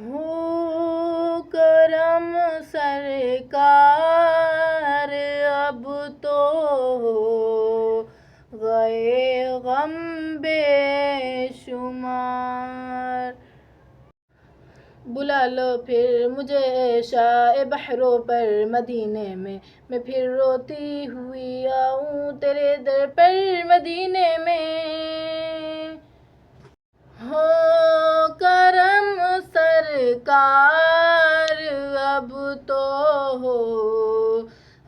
ہو کرم سرکار اب تو ہو گئے غم بے شمار۔ بلا لو پھر مجھے شاہ بحروں پر مدینے میں پھر روتی ہوئی آؤں تیرے در پر مدینے میں۔ ہو کرم سرکار اب تو ہو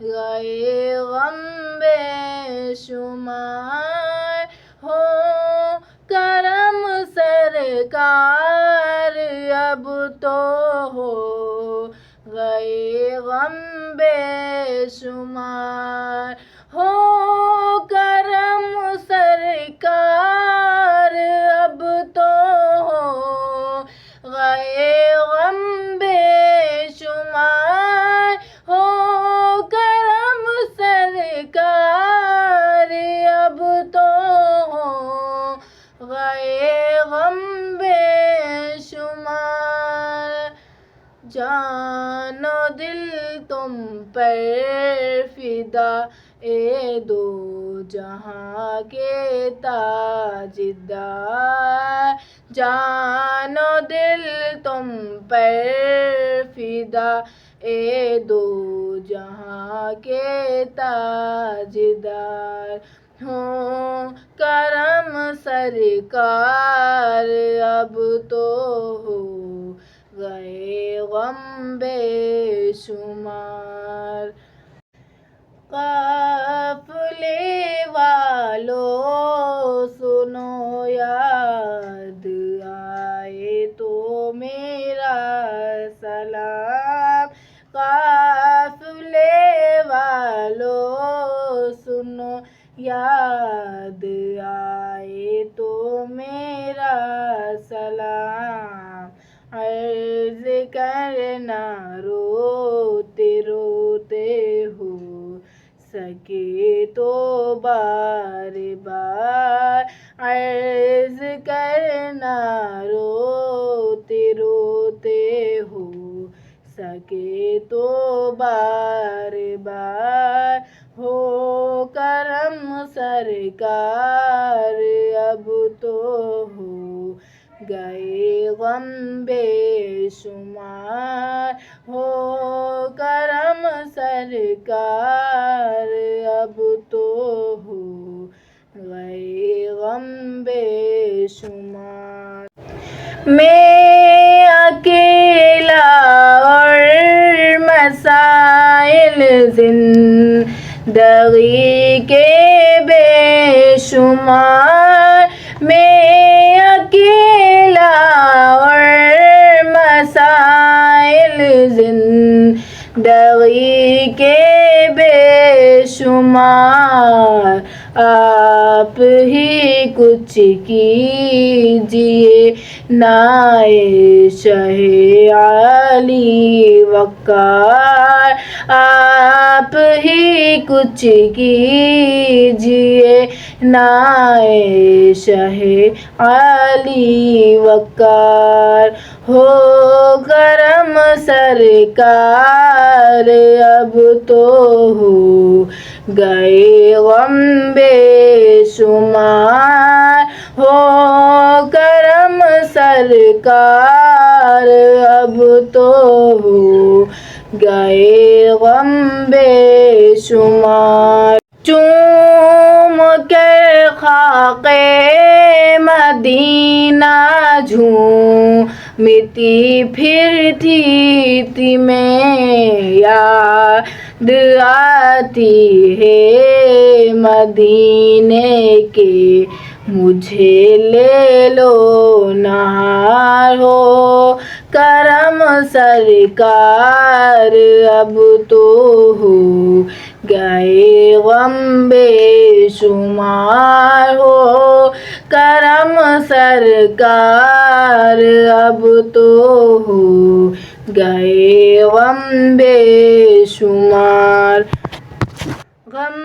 گئے غم بے شمار۔ ہو کرم سرکار اب تو ہو گئے غم بے شمار۔ ہو کرم سرکار اب تو ہو گئے غم بے شمار۔ ہو کرم سرکار اب تو ہو گئے غم بے شمار۔ جان و دل تم پر فدا اے دو جہاں کے تاجدار۔ جان و دل تم پر فدا اے دو جہاں کے تاجدار۔ ہو کرم سرکار اب تو ہو گئے غم بے شمار۔ قافلے والو سنو یاد آئے تو میرا سلام۔ قافلے والو سنو یاد آئے تو میرا سلام۔ عرض کرنا روتے روتے ہو سکے تو بار بار۔ عرض کرنا روتے روتے ہو سکے تو بار بار۔ ہو کرم سرکار اب تو ہو گئے غم بے شمار۔ ہو کرم سرکار اب تو ہو گئے غم بے شمار۔ میں اکیلا اور مسائل زندگی کے بے شمار۔ میں اکیلا اور مسائل زندگی کے بے شمار۔ آپ ہی کچھ کیجئے نائے شہ علی وقار۔ آپ ہی کچھ کیجئے نائے شہ علی وقار۔ ہو کرم سرکار اب تو ہو گئے غم بے شمار۔ ہو کرم سرکار اب تو ہو گئے غم بے شمار۔ چوم کر خاک مدینہ جھومتی پھرتی تھی میں، یاد آتی ہے مدینے کے مجھے لے لو نہار۔ ہو کرم سرکار اب تو ہو گئے غم بے شمار۔ ہو کرم سرکار اب تو ہو گئے غم بے شمار۔ غم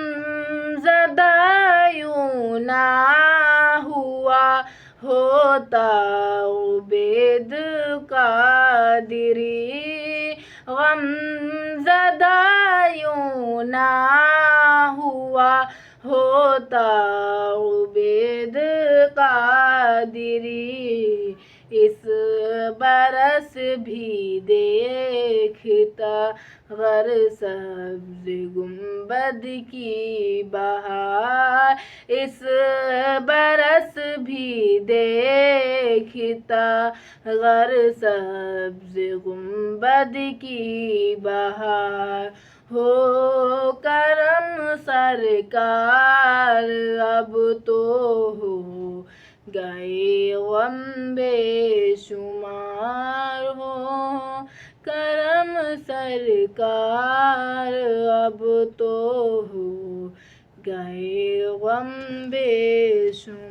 زدہ یوں نہ ہوا ہوتا عبید کا قادری غم زدہ یوں نہ ہوا ہوتا عبید قادری اس برس بھی دیکھتا غر سبز گنبد کی بہار اس برس بھی دیکھتا غر سبز گنبد کی بہار ہو کرم سرکار اب تو ہو گئے غم بے شمار ہو کرم سرکار اب تو ہو گئے غم بے شمار